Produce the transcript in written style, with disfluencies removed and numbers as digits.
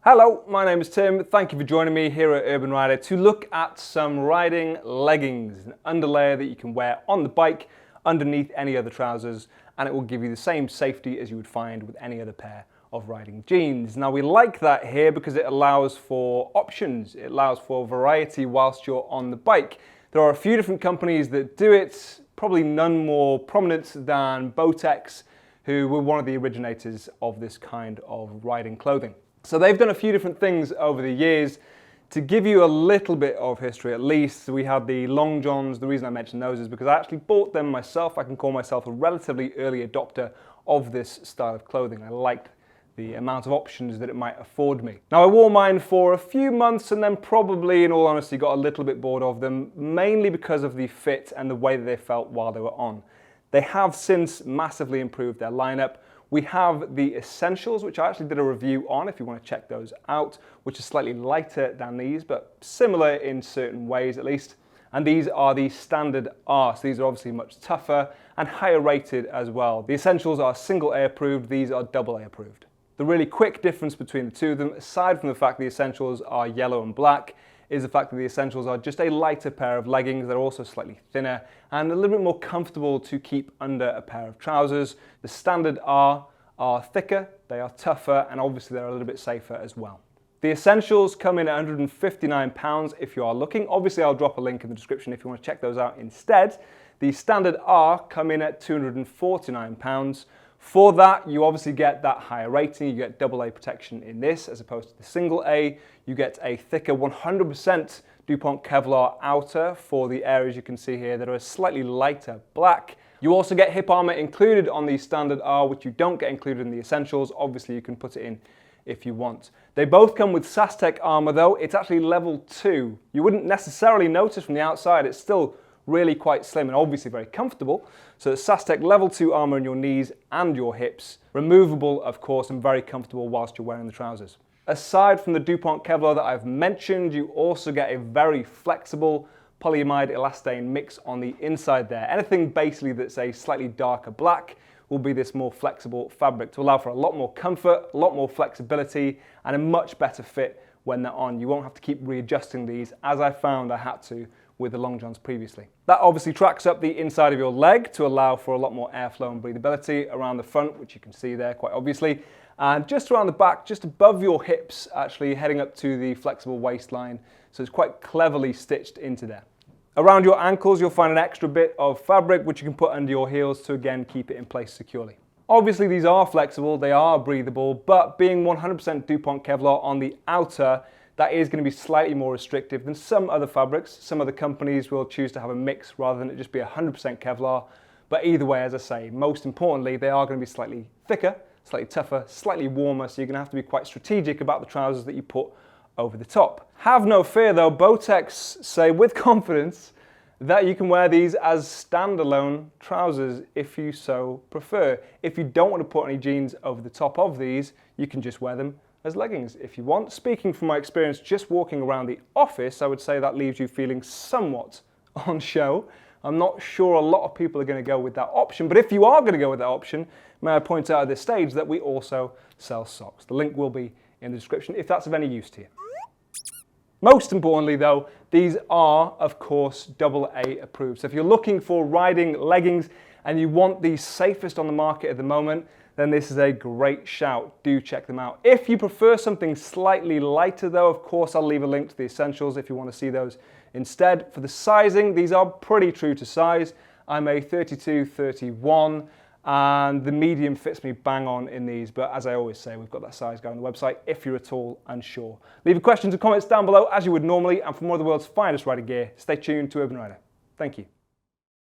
Hello, my name is Tim. Thank you for joining me here at Urban Rider to look at some riding leggings, an underlayer that you can wear on the bike underneath any other trousers, and it will give you the same safety as you would find with any other pair of riding jeans. Now we like that here because it allows for options, it allows for variety whilst you're on the bike. There are a few different companies that do it, probably none more prominent than Bowtex, who were one of the originators of this kind of riding clothing. So they've done a few different things over the years. To give you a little bit of history at least, we had the long johns. The reason I mention those is because I actually bought them myself. I can call myself a relatively early adopter of this style of clothing. I liked the amount of options that it might afford me. Now I wore mine for a few months and then probably, in all honesty, got a little bit bored of them, mainly because of the fit and the way that they felt while they were on. They have since massively improved their lineup. We have the Essentials, which I actually did a review on if you want to check those out, which is slightly lighter than these, but similar in certain ways at least. And these are the Standard R, so these are obviously much tougher and higher rated as well. The Essentials are single A approved, these are double A approved. The really quick difference between the two of them, aside from the fact the Essentials are yellow and black, is the fact that the Essentials are just a lighter pair of leggings. They're also slightly thinner and a little bit more comfortable to keep under a pair of trousers. The Standard R are thicker, they are tougher, and obviously they're a little bit safer as well. The Essentials come in at £159 if you are looking. Obviously I'll drop a link in the description if you want to check those out instead. The Standard R come in at £249. For that, you obviously get that higher rating. You get double A protection in this as opposed to the single A. You get a thicker 100% DuPont Kevlar outer for the areas you can see here that are a slightly lighter black. You also get hip armor included on the Standard R, which you don't get included in the Essentials. Obviously, you can put it in if you want. They both come with SASTEC armor though. It's actually level 2. You wouldn't necessarily notice from the outside. It's still really quite slim and obviously very comfortable. So it's SASTEC level 2 armor in your knees and your hips. Removable, of course, and very comfortable whilst you're wearing the trousers. Aside from the DuPont Kevlar that I've mentioned, you also get a very flexible polyamide elastane mix on the inside there. Anything basically that's a slightly darker black will be this more flexible fabric to allow for a lot more comfort, a lot more flexibility, and a much better fit when they're on. You won't have to keep readjusting these, as I found I had to with the long johns previously. That obviously tracks up the inside of your leg to allow for a lot more airflow and breathability around the front, which you can see there quite obviously, and just around the back, just above your hips, actually heading up to the flexible waistline, so it's quite cleverly stitched into there. Around your ankles, you'll find an extra bit of fabric which you can put under your heels to again keep it in place securely. Obviously these are flexible, they are breathable, but being 100% DuPont Kevlar on the outer, that is going to be slightly more restrictive than some other fabrics. Some other companies will choose to have a mix rather than it just be 100% Kevlar. But either way, as I say, most importantly, they are going to be slightly thicker, slightly tougher, slightly warmer, so you're going to have to be quite strategic about the trousers that you put over the top. Have no fear though, Bowtex say with confidence that you can wear these as standalone trousers if you so prefer. If you don't want to put any jeans over the top of these, you can just wear them as leggings if you want. Speaking from my experience just walking around the office, I would say that leaves you feeling somewhat on show. I'm not sure a lot of people are going to go with that option, but if you are going to go with that option, may I point out at this stage that we also sell socks. The link will be in the description if that's of any use to you. Most importantly though, these are of course double A approved. So if you're looking for riding leggings and you want the safest on the market at the moment, then this is a great shout. Do check them out. If you prefer something slightly lighter though, of course I'll leave a link to the Essentials if you want to see those instead. For the sizing, these are pretty true to size. I'm a 32-31 and the medium fits me bang on in these, but as I always say, we've got that size guide on the website if you're at all unsure. Leave your questions and comments down below as you would normally, and for more of the world's finest riding gear, stay tuned to Urban Rider. Thank you.